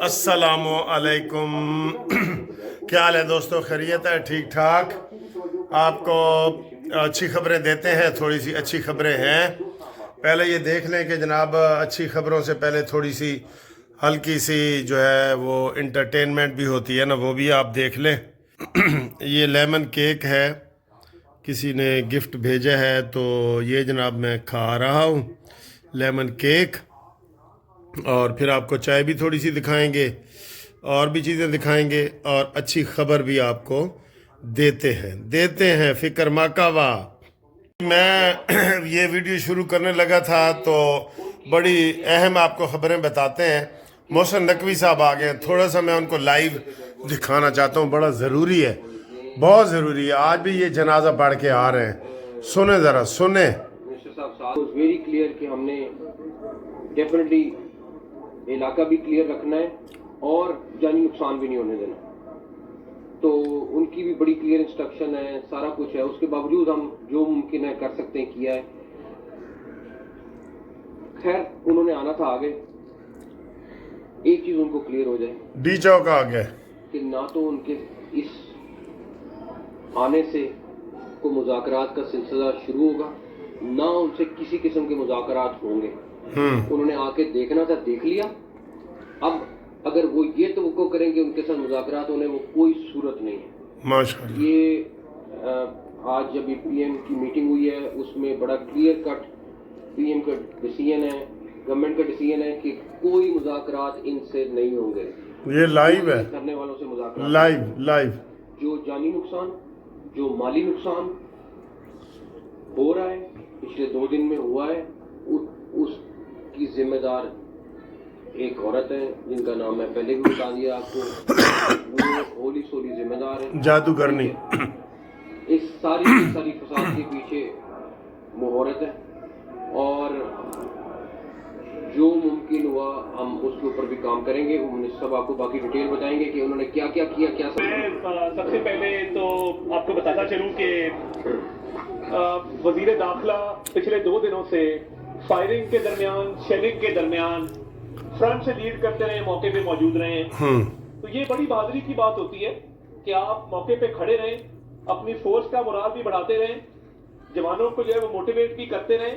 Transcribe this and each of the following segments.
السلام علیکم. کیا حال ہے دوستو؟ خیریت ہے؟ ٹھیک ٹھاک. آپ کو اچھی خبریں دیتے ہیں. تھوڑی سی اچھی خبریں ہیں. پہلے یہ دیکھ لیں کہ جناب اچھی خبروں سے پہلے تھوڑی سی ہلکی سی جو ہے وہ انٹرٹینمنٹ بھی ہوتی ہے نا، وہ بھی آپ دیکھ لیں. یہ لیمن کیک ہے، کسی نے گفٹ بھیجا ہے تو یہ جناب میں کھا رہا ہوں لیمن کیک. اور پھر آپ کو چائے بھی تھوڑی سی دکھائیں گے اور بھی چیزیں دکھائیں گے اور اچھی خبر بھی آپ کو دیتے ہیں. فکر ماکاوا. میں یہ ویڈیو شروع کرنے لگا تھا تو بڑی اہم آپ کو خبریں بتاتے ہیں. محسن نقوی صاحب آ گئے ہیں، تھوڑا سا میں ان کو لائیو دکھانا چاہتا ہوں. بڑا ضروری ہے، بہت ضروری ہے. آج بھی یہ جنازہ پڑھ کے آ رہے ہیں. سنیں ذرا سنیں. ویری کلیئر کہ ہم نے ڈیفینیٹلی علاقہ بھی کلیئر رکھنا ہے اور جانی نقصان بھی نہیں ہونے دینا. تو ان کی بھی بڑی کلیئر انسٹرکشن ہے، سارا کچھ ہے. اس کے باوجود ہم جو ممکن ہے کر سکتے ہیں کیا ہے. خیر انہوں نے آنا تھا آگے. ایک چیز ان کو کلیئر ہو جائے، ڈی چوک آ گئے کہ نہ تو ان کے اس آنے سے کوئی مذاکرات کا سلسلہ شروع ہوگا، نہ ان سے کسی قسم کے مذاکرات ہوں گے. انہوں نے آ کے دیکھنا تھا، دیکھ لیا. اب اگر وہ یہ توقع کریں کہ ان کے ساتھ مذاکرات ہونے، وہ کوئی صورت نہیں ہے. ماشاءاللہ. یہ آج جب پی ایم کی میٹنگ ہوئی ہے اس میں بڑا کلیئر کٹ پی ایم کا ڈیسیژن ہے، گورنمنٹ کا ڈیسیژن ہے کہ کوئی مذاکرات ان سے نہیں ہوں گے. یہ لائیو ہے، کرنے والوں سے مذاکرات لائیو. جو جانی نقصان، جو مالی نقصان ہو رہا ہے پچھلے 2 دن میں ہوا ہے، اس کی ذمہ دار ایک عورت ہے جن کا نام میں پہلے بھی بتا دیا آپ کو. وہ ہولی سولی ذمہ دار ہے، جادوگرنی. اس ساری فساد کے پیچھے وہ عورت ہے. اور جو ممکن ہوا ہم اس کے اوپر بھی کام کریں گے. ہم سب آپ کو باقی ڈیٹیل بتائیں گے کہ انہوں نے کیا کیا کیا. سب سے پہلے تو آپ کو بتاتا چلوں کہ وزیر داخلہ پچھلے 2 دنوں سے فائرنگ کے درمیان، شیلنگ کے درمیان فرنٹ سے لیڈ کرتے رہے، موقع پہ موجود رہے ہیں. تو یہ بڑی بہادری کی بات ہوتی ہے کہ آپ موقع پہ کھڑے رہیں، اپنی فورس کا مورال بھی بڑھاتے رہیں، جوانوں کو جو ہے وہ موٹیویٹ بھی کرتے رہیں.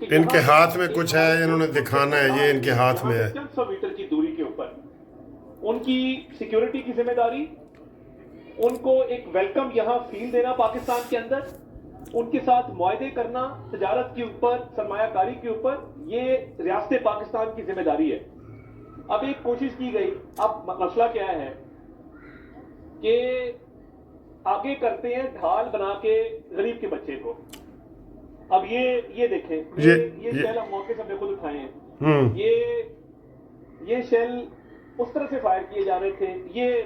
ان کے ہاتھ میں کچھ ہے، انہوں نے دکھانا ہے، یہ ان کے ہاتھ میں ہے. چند 100 میٹر کی دوری کے اوپر ان کی سیکیورٹی کی ذمہ داری، ان کو ایک ویلکم یہاں فیل دینا پاکستان کے اندر، ان کے ساتھ معاہدے کرنا تجارت کے اوپر، سرمایہ کاری کے اوپر، یہ ریاست پاکستان کی ذمہ داری ہے. اب ایک کوشش کی گئی. اب مسئلہ کیا ہے کہ آگے کرتے ہیں ڈھال بنا کے غریب کے بچے کو. اب یہ دیکھیں، یہ شیل ہم موقع سے ہم نے خود اٹھائے ہیں. یہ شیل اس طرح سے فائر کیے جا رہے تھے، یہ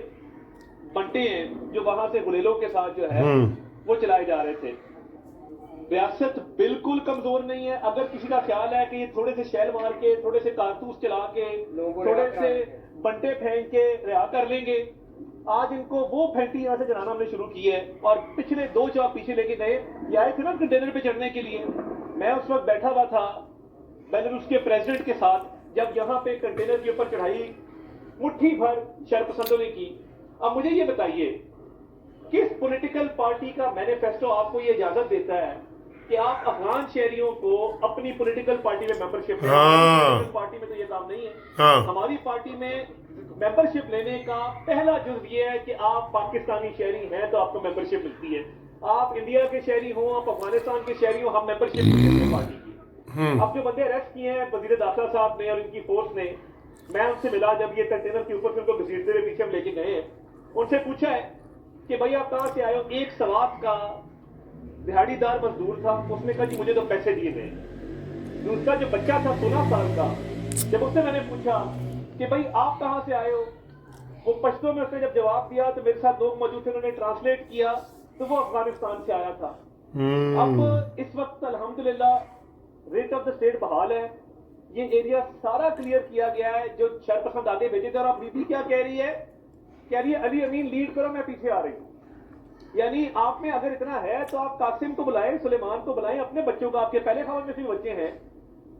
بنٹے ہیں جو وہاں سے گلیلوں کے ساتھ جو ہے وہ چلائے جا رہے تھے. ریاست بالکل کمزور نہیں ہے. اگر کسی کا خیال ہے کہ یہ تھوڑے سے شیل مار کے، تھوڑے سے کارتوس چلا کے، تھوڑے سے بنٹے پھینک کے رہا کر لیں گے، آج ان کو وہ پھینٹی یہاں سے جلانا ہم نے شروع کی ہے. اور پچھلے 2 جو آپ پیچھے لے کے گئے، یہ آئے تھے نا کنٹینر پہ چڑھنے کے لیے. میں اس وقت بیٹھا ہوا تھا بیلاروس کے پریزیڈنٹ کے ساتھ جب یہاں پہ کنٹینر کے اوپر چڑھائی مٹھی بھر شہر پسندوں نے کی. اب مجھے یہ بتائیے کس پولیٹیکل پارٹی کا مینیفیسٹو آپ کو یہ اجازت دیتا ہے کہ آپ افغان شہریوں کو اپنی پولیٹیکل پارٹی میں ممبرشپ لیں؟ پولیٹیکل پارٹی میں تو یہ کام نہیں ہے. ہماری پارٹی میں ممبرشپ لینے کا پہلا جزو یہ ہے کہ آپ پاکستانی شہری ہیں تو آپ کو ممبرشپ ملتی ہے. آپ انڈیا کے شہری ہوں، آپ افغانستان کے شہری ہوں، ہم ممبرشپ نہیں دیتے پارٹی کی. اب جو بندے اریسٹ کیے ہیں وزیر داخلہ صاحب نے اور ان کی فورس نے، میں ان سے ملا جب یہ کنٹینر کے اوپر سے ان کو گھسیٹتے ہوئے پیچھے ہم لے کے گئے ہیں. ان سے پوچھا ہے کہ بھائی آپ کہاں سے آئے ہو؟ ایک سوات کا دہاڑی دار مزدور تھا، اس نے کہا جی مجھے تو پیسے دیے گئے. دوسرا جو بچہ تھا 16 سال کا، جب اس سے میں نے پوچھا کہ بھائی آپ کہاں سے آئے ہو، وہ پشتو میں اس نے جب جواب دیا تو میرے ساتھ لوگ موجود تھے، انہوں نے ٹرانسلیٹ کیا تو وہ افغانستان سے آیا تھا. اب اس وقت الحمدللہ ریٹ آف دا اسٹیٹ بحال ہے. یہ ایریا سارا کلیئر کیا گیا ہے جو شر پسند آتے بھیجے تھے. اور اب بیوی کیا کہہ رہی ہے علی امین لیڈ کرو، میں پیچھے آ رہی ہوں. یعنی آپ میں اگر اتنا ہے تو آپ قاسم کو بلائیں، سلیمان کو بلائیں، اپنے بچوں کو. آپ کے پہلے خاون میں سے بھی بچے ہیں،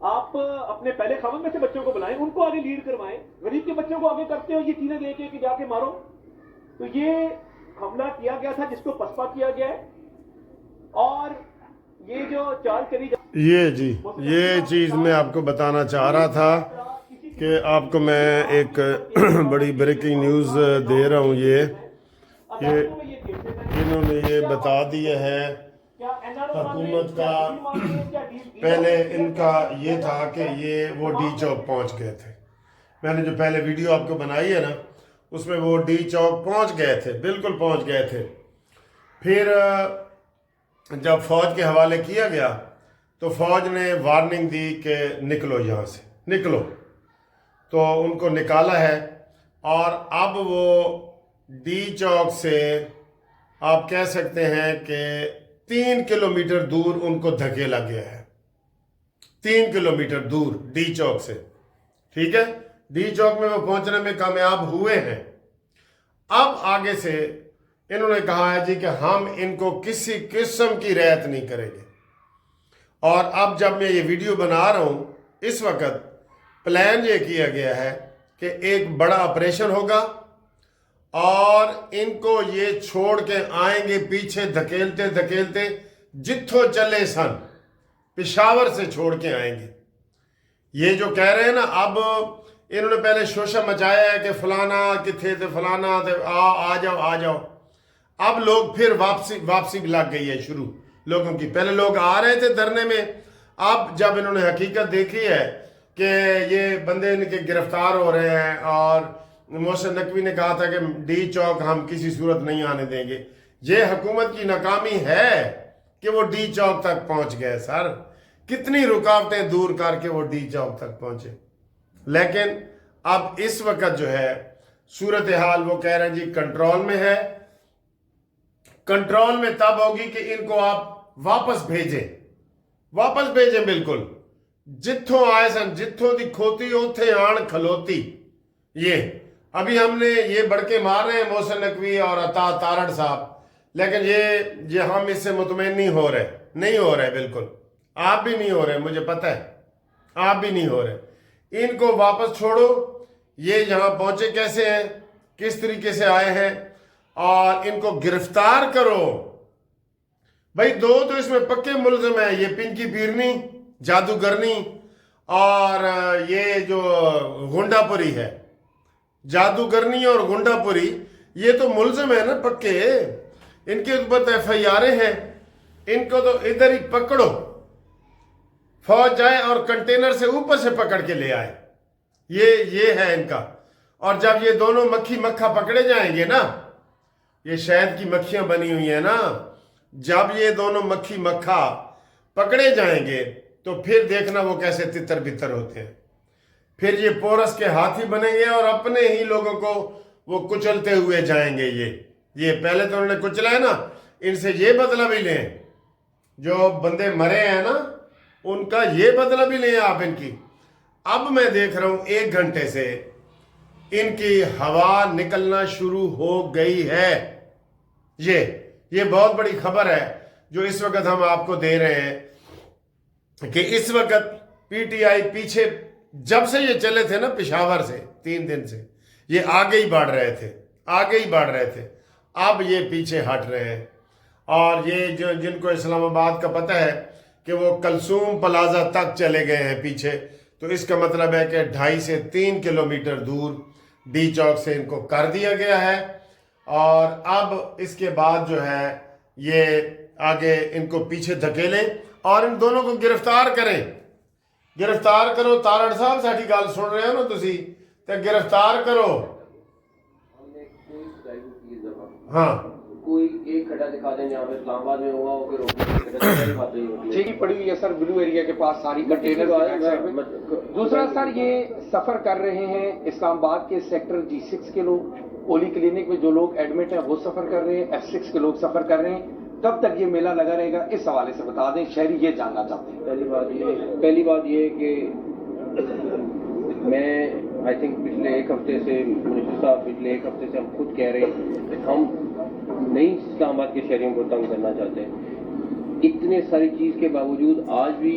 آپ اپنے پہلے خاوند میں سے بچوں کو بلائیں, ان کو آگے لیڈ کروائیں, غریب کے بچوں کو آگے کرتے ہو یہ چیزیں دے کے کہ جا کے مارو. تو یہ حملہ کیا گیا تھا جس کو پسپا کیا گیا ہے, اور یہ جو چال چلی یہ چیز میں آپ کو بتانا چاہ رہا تھا کہ آپ کو میں ایک بڑی بریکنگ نیوز دے رہا ہوں. یہ انہوں نے یہ بتا دیا ہے حکومت کا. پہلے ان کا یہ تھا کہ وہ ڈی چوک پہنچ گئے تھے. میں نے جو پہلے ویڈیو آپ کو بنائی ہے نا اس میں وہ ڈی چوک پہنچ گئے تھے, بالکل پہنچ گئے تھے. پھر جب فوج کے حوالے کیا گیا تو فوج نے وارننگ دی کہ نکلو یہاں سے, نکلو. تو ان کو نکالا ہے, اور اب وہ ڈی چوک سے آپ کہہ سکتے ہیں کہ 3 کلومیٹر دور ان کو دھکیلا گیا ہے. 3 کلومیٹر دور ڈی چوک سے, ٹھیک ہے. ڈی چوک میں وہ پہنچنے میں کامیاب ہوئے ہیں. اب آگے سے انہوں نے کہا ہے جی کہ ہم ان کو کسی قسم کی رعایت نہیں کریں گے. اور اب جب میں یہ ویڈیو بنا رہا ہوں اس وقت پلان یہ کیا گیا ہے کہ ایک بڑا آپریشن ہوگا, اور ان کو یہ چھوڑ کے آئیں گے پیچھے دھکیلتے دھکیلتے جتھوں چلے سن, پشاور سے چھوڑ کے آئیں گے. یہ جو کہہ رہے ہیں نا, اب انہوں نے پہلے شوشہ مچایا ہے کہ فلانا کتھے تھے, فلانا تھے, آ جاؤ آ جاؤ. اب لوگ پھر واپسی لگ گئی ہے شروع لوگوں کی. پہلے لوگ آ رہے تھے دھرنے میں, اب جب انہوں نے حقیقت دیکھی ہے کہ یہ بندے ان کے گرفتار ہو رہے ہیں, اور محسن نقوی نے کہا تھا کہ ڈی چوک ہم کسی صورت نہیں آنے دیں گے. یہ حکومت کی ناکامی ہے کہ وہ ڈی چوک تک پہنچ گئے. سر کتنی رکاوٹیں دور کر کے وہ ڈی چوک تک پہنچے. لیکن اب اس وقت جو ہے صورتحال وہ کہہ رہے ہیں جی کنٹرول میں ہے. کنٹرول میں تب ہوگی کہ ان کو آپ واپس بھیجیں بالکل. جتھوں آئے سن, جتھوں دی کھوتی اوتھے آن کھلوتی. یہ ابھی ہم نے یہ بڑکے مار رہے ہیں محسن نقوی اور عطا تارڑ صاحب, لیکن یہ ہم اس سے مطمئن نہیں ہو رہے بالکل. آپ بھی نہیں ہو رہے, مجھے پتہ ہے آپ بھی نہیں ہو رہے. ان کو واپس چھوڑو. یہ یہاں پہنچے کیسے ہیں, کس طریقے سے آئے ہیں, اور ان کو گرفتار کرو. بھائی دو تو اس میں پکے ملزم ہیں, یہ پنکی پیرنی جادوگرنی اور یہ جو گنڈا پوری ہے. جادوگرنی اور گنڈا پوری یہ تو ملزم ہے نا پکے. ان کے اوپر تو ایف آئی آریں ہیں. ان کو تو ادھر ہی پکڑو, فوج جائے اور کنٹینر سے اوپر سے پکڑ کے لے آئے. یہ ہے ان کا. اور جب یہ دونوں مکھی مکھا پکڑے جائیں گے نا, یہ شہد کی مکھیاں بنی ہوئی ہیں نا, جب یہ دونوں مکھی مکھا پکڑے جائیں گے تو پھر دیکھنا وہ کیسے تتر بتر ہوتے ہیں. پھر یہ پورس کے ہاتھی بنیں گے اور اپنے ہی لوگوں کو وہ کچلتے ہوئے جائیں گے. یہ پہلے تو انہوں نے کچلا ہے نا, ان سے یہ بدلہ بھی لیں. جو بندے مرے ہیں نا ان کا یہ بدلہ بھی لیں آپ ان کی. اب میں دیکھ رہا ہوں 1 گھنٹے سے ان کی ہوا نکلنا شروع ہو گئی ہے. یہ بہت بڑی خبر ہے جو اس وقت ہم آپ کو دے رہے ہیں کہ اس وقت پی ٹی آئی پیچھے جب سے یہ چلے تھے نا پشاور سے 3 دن سے یہ آگے ہی بڑھ رہے تھے. اب یہ پیچھے ہٹ رہے ہیں. اور یہ جن کو اسلام آباد کا پتہ ہے کہ وہ کلثوم پلازا تک چلے گئے ہیں پیچھے, تو اس کا مطلب ہے کہ 2.5 سے 3 کلومیٹر دور ڈی چوک سے ان کو کر دیا گیا ہے. اور اب اس کے بعد جو ہے یہ آگے ان کو پیچھے دھکیلیں اور ان دونوں کو گرفتار کرو. تارڑ صاحب ساڈی گل سن رہے ہو نا تسی, تے گرفتار کرو. ہاں کوئی ایک کھڈا دکھا دیں جہاں پہ اسلام آباد میں ہوا ہو کہ ٹھیک پڑی ہوئی ہے سر, بلو ایریا کے پاس ساری کنٹینر. دوسرا سر یہ سفر کر رہے ہیں اسلام آباد کے سیکٹر G6 کے لوگ, پولی کلینک میں جو لوگ ایڈمٹ ہیں وہ سفر کر رہے ہیں, F6 کے لوگ سفر کر رہے ہیں. کب تک یہ میلہ لگا رہے گا اس حوالے سے بتا دیں, شہری یہ جاننا چاہتے ہیں. پہلی بات یہ کہ میں آئی تھنک پچھلے 1 ہفتے سے منسٹر صاحب ہم خود کہہ رہے ہیں کہ ہم نہیں اسلام آباد کے شہریوں کو تنگ کرنا چاہتے ہیں. اتنے ساری چیز کے باوجود آج بھی